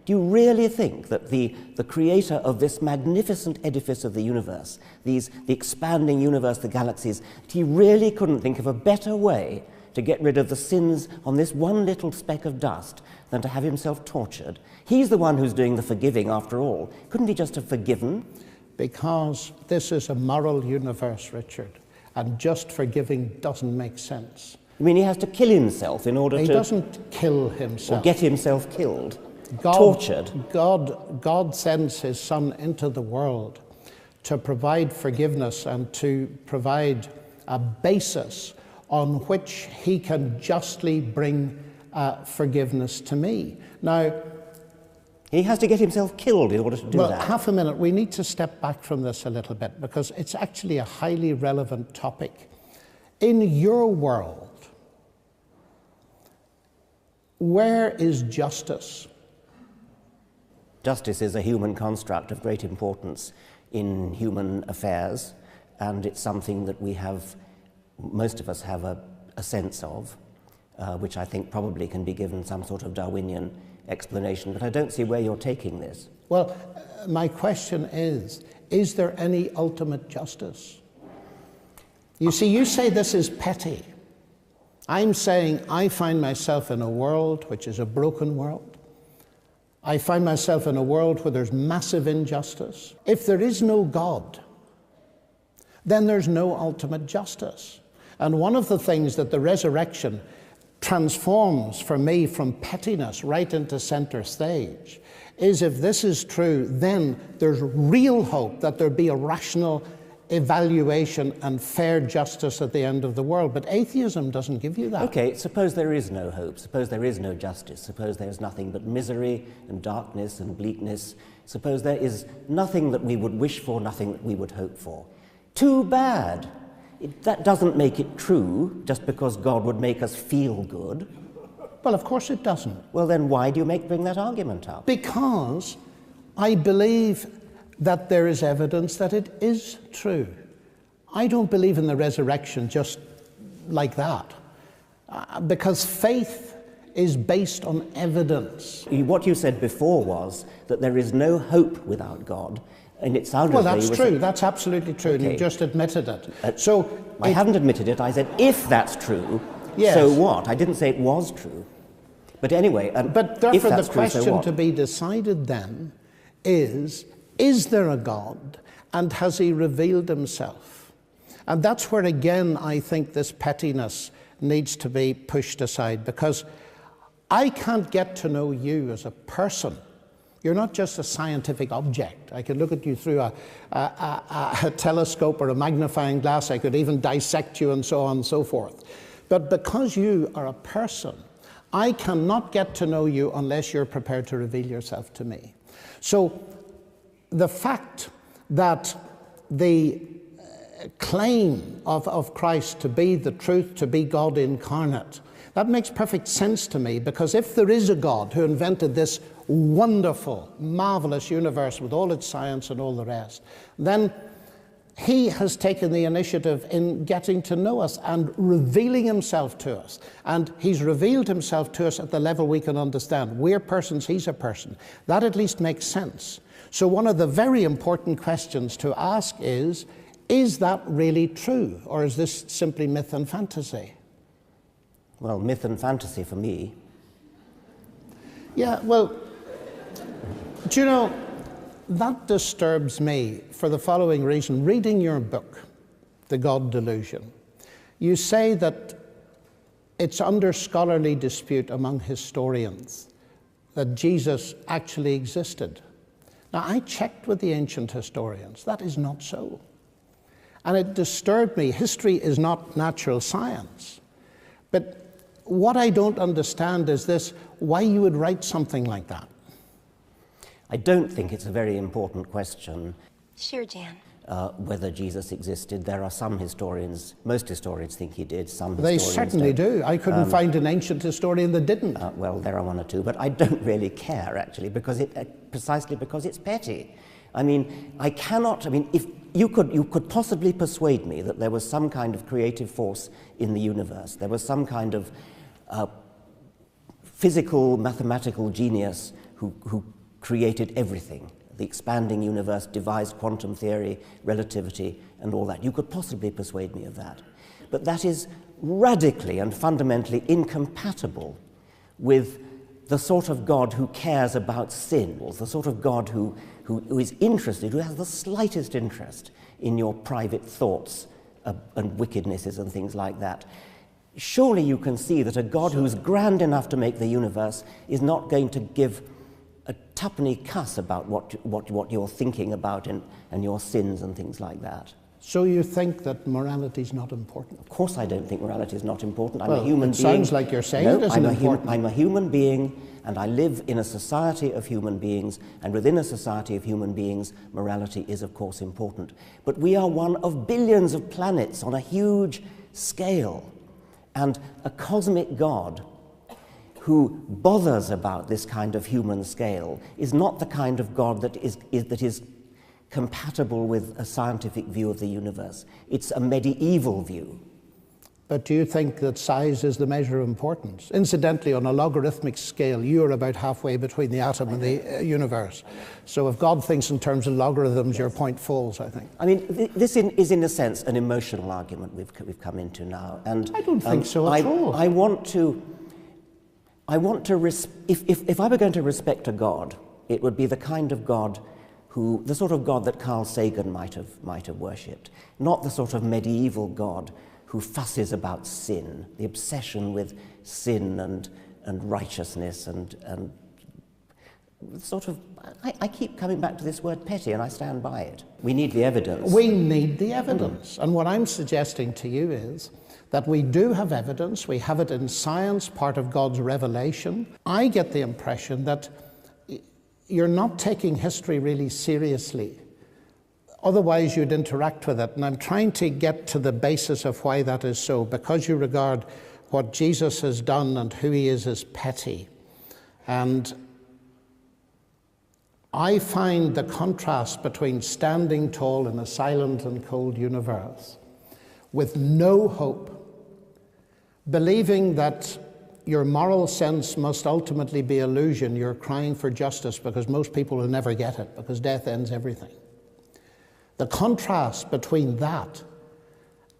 Do you really think that the creator of this magnificent edifice of the universe, the expanding universe, the galaxies, he really couldn't think of a better way to get rid of the sins on this one little speck of dust than to have himself tortured? He's the one who's doing the forgiving after all. Couldn't he just have forgiven? Because this is a moral universe, Richard, and just forgiving doesn't make sense. You mean he has to kill himself in order to... He doesn't kill himself. Or get himself killed, tortured. God sends his Son into the world to provide forgiveness and to provide a basis on which he can justly bring forgiveness to me. Now, he has to get himself killed in order to do that. Well, half a minute. We need to step back from this a little bit because it's actually a highly relevant topic. In your world, where is justice? Justice is a human construct of great importance in human affairs, and it's something that we have, most of us have a sense of, which I think probably can be given some sort of Darwinian explanation, but I don't see where you're taking this. Well, my question is there any ultimate justice? You see, you say this is petty. I'm saying I find myself in a world which is a broken world. I find myself in a world where there's massive injustice. If there is no God, then there's no ultimate justice. And one of the things that the resurrection transforms for me from pettiness right into center stage is, if this is true, then there's real hope that there be a rational evaluation and fair justice at the end of the world. But atheism doesn't give you that. Okay, suppose there is no hope, suppose there is no justice, suppose there's nothing but misery and darkness and bleakness, suppose there is nothing that we would wish for, nothing that we would hope for. Too bad. That doesn't make it true just because God would make us feel good. Well, of course it doesn't. Well, then why do you bring that argument up? Because I believe that there is evidence that it is true. I don't believe in the resurrection just like that, because faith is based on evidence. What you said before was that there is no hope without God. And it sounded well, that's true. That's absolutely true. Okay. And you just admitted it. I haven't admitted it. I said, if that's true, yes. So what? I didn't say it was true. But anyway, but therefore if that's the question true, so to be decided then is there a God, and has he revealed himself? And that's where, again, I think this pettiness needs to be pushed aside, because I can't get to know you as a person. You're not just a scientific object. I could look at you through a telescope or a magnifying glass. I could even dissect you and so on and so forth. But because you are a person, I cannot get to know you unless you're prepared to reveal yourself to me. So the fact that the claim of Christ to be the truth, to be God incarnate, that makes perfect sense to me, because if there is a God who invented this wonderful, marvelous universe with all its science and all the rest, then he has taken the initiative in getting to know us and revealing himself to us. And he's revealed himself to us at the level we can understand. We're persons, he's a person. That at least makes sense. So one of the very important questions to ask is that really true? Or is this simply myth and fantasy? Well, myth and fantasy for me. Yeah, well, do you know, that disturbs me for the following reason. Reading your book, The God Delusion, you say that it's under scholarly dispute among historians that Jesus actually existed. Now, I checked with the ancient historians. That is not so. And it disturbed me. History is not natural science. But what I don't understand is this: why you would write something like that. I don't think it's a very important question. Sure, Jan. Whether Jesus existed. There are some historians, most historians think he did, some They historians certainly don't. do. I couldn't find an ancient historian that didn't. Well, there are one or two, but I don't really care, actually, because precisely because it's petty. I mean, if you could possibly persuade me that there was some kind of creative force in the universe, there was some kind of physical, mathematical genius who created everything. The expanding universe, devised quantum theory, relativity, and all that. You could possibly persuade me of that. But that is radically and fundamentally incompatible with the sort of God who cares about sin, the sort of God who is interested, who has the slightest interest in your private thoughts and wickednesses and things like that. Surely you can see that a God who's grand enough to make the universe is not going to give a tuppenny cuss about what you're thinking about and your sins and things like that. So you think that morality is not important? Of course I don't think morality is not important. I'm well, a human being. It sounds like you're saying it isn't important. I'm a human being, and I live in a society of human beings, and within a society of human beings, morality is of course important. But we are one of billions of planets on a huge scale, and a cosmic God who bothers about this kind of human scale is not the kind of God that is compatible with a scientific view of the universe. It's a medieval view. But do you think that size is the measure of importance? Incidentally, on a logarithmic scale, you're about halfway between the atom and the universe. So if God thinks in terms of logarithms, your point falls, I think. I mean, this is in a sense an emotional argument we've come into now. And I don't think so at all. If I were going to respect a God, it would be the kind of God the sort of God that Carl Sagan might have worshipped, not the sort of medieval God who fusses about sin, the obsession with sin and righteousness and sort of, I keep coming back to this word petty, and I stand by it. We need the evidence. We need the evidence. And what I'm suggesting to you is that we do have evidence. We have it in science, part of God's revelation. I get the impression that you're not taking history really seriously. Otherwise, you'd interact with it. And I'm trying to get to the basis of why that is so, because you regard what Jesus has done and who he is as petty. And I find the contrast between standing tall in a silent and cold universe with no hope, believing that your moral sense must ultimately be illusion. You're crying for justice because most people will never get it, because death ends everything. The contrast between that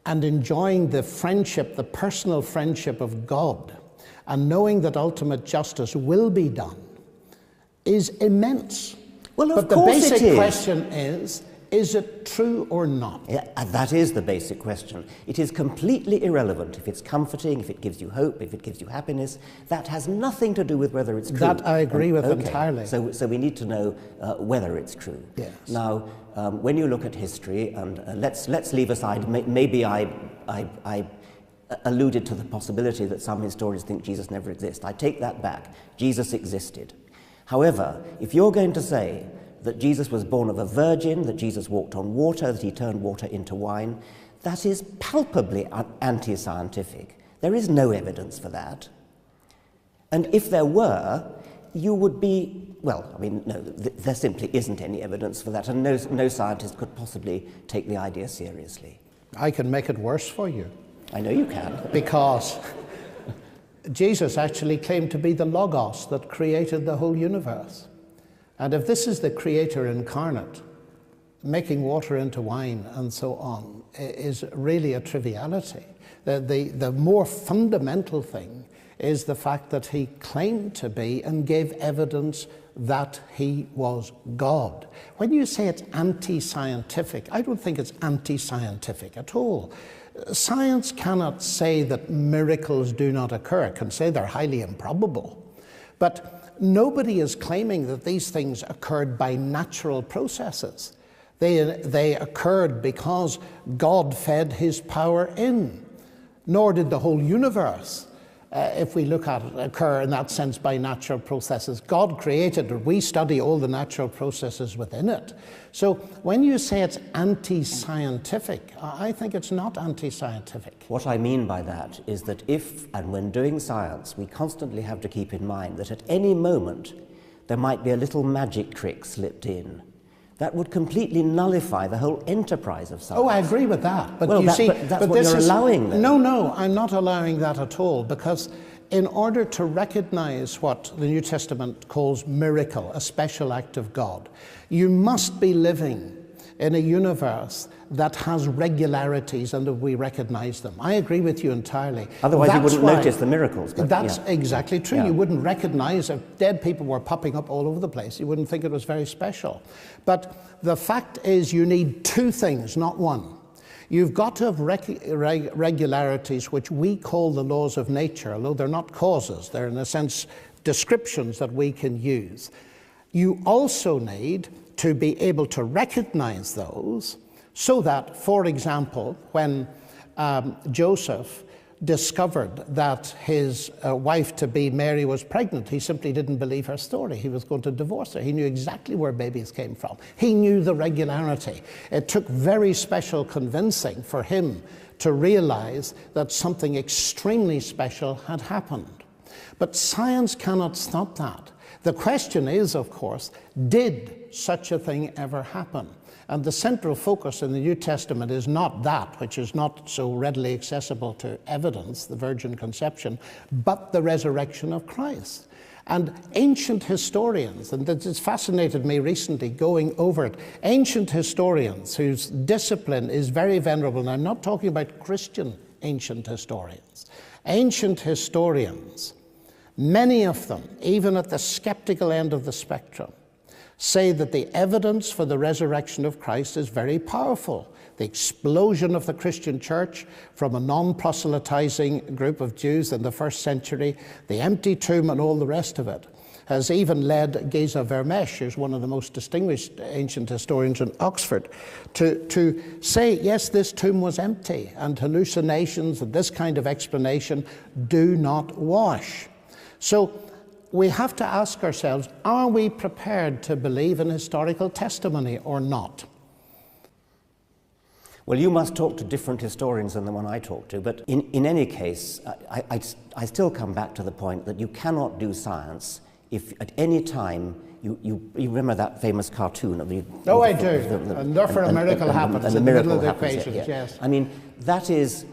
and enjoying the friendship, the personal friendship of God, and knowing that ultimate justice will be done, is immense. Well, but the basic question is it true or not? Yeah, that is the basic question. It is completely irrelevant if it's comforting, if it gives you hope, if it gives you happiness. That has nothing to do with whether it's true. That I agree with entirely. So we need to know whether it's true. Yes. Now, when you look at history, and let's leave aside, maybe I alluded to the possibility that some historians think Jesus never existed. I take that back. Jesus existed. However, if you're going to say that Jesus was born of a virgin, that Jesus walked on water, that he turned water into wine, that is palpably anti-scientific. There is no evidence for that. And if there were, you would be, well, I mean, no, there simply isn't any evidence for that, and no scientist could possibly take the idea seriously. I can make it worse for you. I know you can. Because Jesus actually claimed to be the Logos that created the whole universe. And if this is the Creator incarnate, making water into wine and so on is really a triviality. The more fundamental thing is the fact that he claimed to be and gave evidence that he was God. When you say it's anti-scientific, I don't think it's anti-scientific at all. Science cannot say that miracles do not occur. It can say they're highly improbable. But nobody is claiming that these things occurred by natural processes. They occurred because God fed his power in. Nor did the whole universe, if we look at it, occur in that sense by natural processes. God created it. We study all the natural processes within it. So when you say it's anti-scientific, I think it's not anti-scientific. What I mean by that is that if, and when doing science, we constantly have to keep in mind that at any moment there might be a little magic trick slipped in. That would completely nullify the whole enterprise of science. Oh, I agree with that. But well, you see, that's what you're allowing then. No, I'm not allowing that at all, because in order to recognize what the New Testament calls miracle, a special act of God, you must be living in a universe that has regularities and that we recognize them. I agree with you entirely. Otherwise you wouldn't notice the miracles. That's exactly true. You wouldn't recognize if dead people were popping up all over the place. You wouldn't think it was very special. But the fact is you need two things, not one. You've got to have regularities which we call the laws of nature, although they're not causes. They're, in a sense, descriptions that we can use. You also need to be able to recognize those so that, for example, when Joseph discovered that his wife-to-be Mary was pregnant, he simply didn't believe her story. He was going to divorce her. He knew exactly where babies came from. He knew the regularity. It took very special convincing for him to realize that something extremely special had happened. But science cannot stop that. The question is, of course, did such a thing ever happen? And the central focus in the New Testament is not that, which is not so readily accessible to evidence, the virgin conception, but the resurrection of Christ. And ancient historians, and it has fascinated me recently going over it, ancient historians whose discipline is very venerable, and I'm not talking about Christian ancient historians, ancient historians, many of them, even at the skeptical end of the spectrum, say that the evidence for the resurrection of Christ is very powerful. The explosion of the Christian church from a non-proselytizing group of Jews in the first century, the empty tomb and all the rest of it, has even led Geza Vermesh, who's one of the most distinguished ancient historians in Oxford, to say, yes, this tomb was empty, and hallucinations and this kind of explanation do not wash. So we have to ask ourselves, are we prepared to believe in historical testimony or not? Well, you must talk to different historians than the one I talk to, but in any case, I still come back to the point that you cannot do science if at any time you remember that famous cartoon of the... Oh, I do. And therefore a miracle happens in the middle of the equation, yes. I mean, that is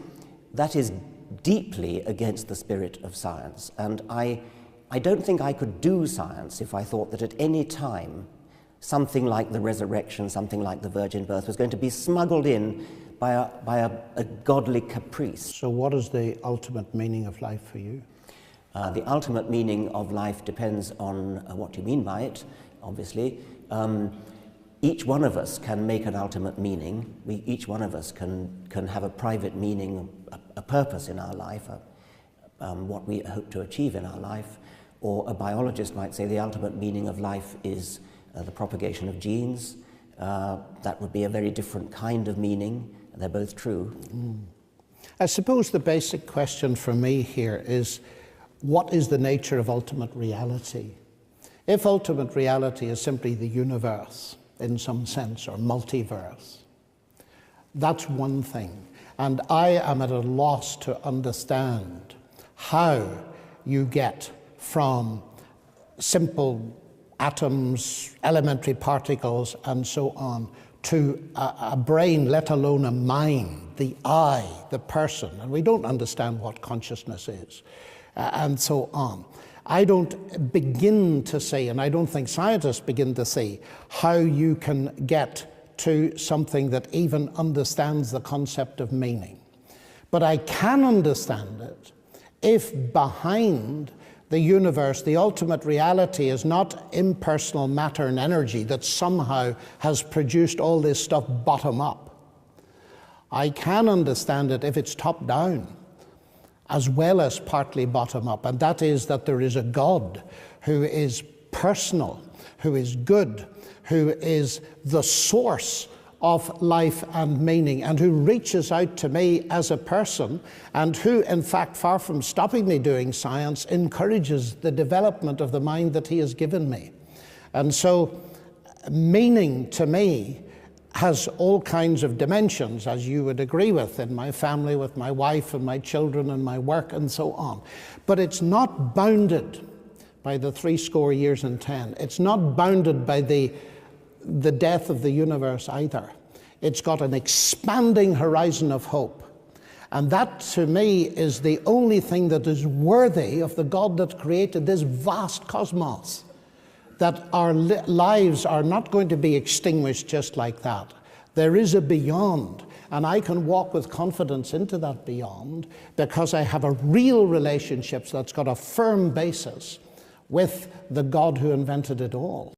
deeply against the spirit of science, and I don't think I could do science if I thought that at any time something like the resurrection, something like the virgin birth was going to be smuggled in by a godly caprice. So what is the ultimate meaning of life for you? The ultimate meaning of life depends on what you mean by it, obviously. Each one of us can make an ultimate meaning. Each one of us can have a private meaning, a purpose in our life, what we hope to achieve in our life. Or a biologist might say the ultimate meaning of life is the propagation of genes. That would be a very different kind of meaning. They're both true. I suppose the basic question for me here is, what is the nature of ultimate reality? If ultimate reality is simply the universe, in some sense, or multiverse, that's one thing. And I am at a loss to understand how you get from simple atoms, elementary particles, and so on, to a brain, let alone a mind, the I, the person. And we don't understand what consciousness is, and so on. I don't begin to see, and I don't think scientists begin to see, how you can get to something that even understands the concept of meaning. But I can understand it if behind the universe, the ultimate reality is not impersonal matter and energy that somehow has produced all this stuff bottom up. I can understand it if it's top down, as well as partly bottom up, and that is that there is a God who is personal, who is good, who is the source of life and meaning, and who reaches out to me as a person, and who, in fact, far from stopping me doing science, encourages the development of the mind that he has given me. And so meaning to me has all kinds of dimensions, as you would agree with, in my family, with my wife and my children and my work and so on. But it's not bounded by the 70 years and 10. It's not bounded by the death of the universe either. It's got an expanding horizon of hope. And that, to me, is the only thing that is worthy of the God that created this vast cosmos. That our lives are not going to be extinguished just like that. There is a beyond, and I can walk with confidence into that beyond because I have a real relationship that's got a firm basis with the God who invented it all.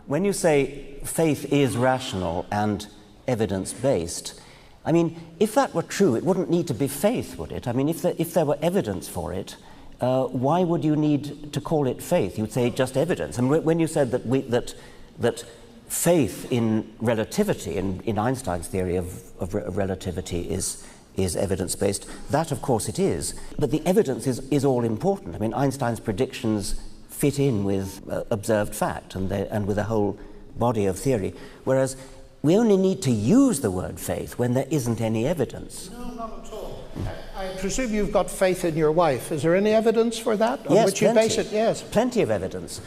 When you say faith is rational and evidence-based, I mean, if that were true, it wouldn't need to be faith, would it? I mean, if there were evidence for it, why would you need to call it faith? You'd say just evidence. And when you said that faith in relativity, in Einstein's theory of relativity, is evidence-based, that of course it is. But the evidence is all important. I mean, Einstein's predictions fit in with observed fact and with a whole body of theory, whereas we only need to use the word faith when there isn't any evidence. No, not at all. I presume you've got faith in your wife. Is there any evidence for that? Yes, on which plenty. You base it? Yes. Plenty of evidence.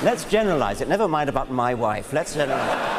Let's generalize it. Never mind about my wife. Let's generalize.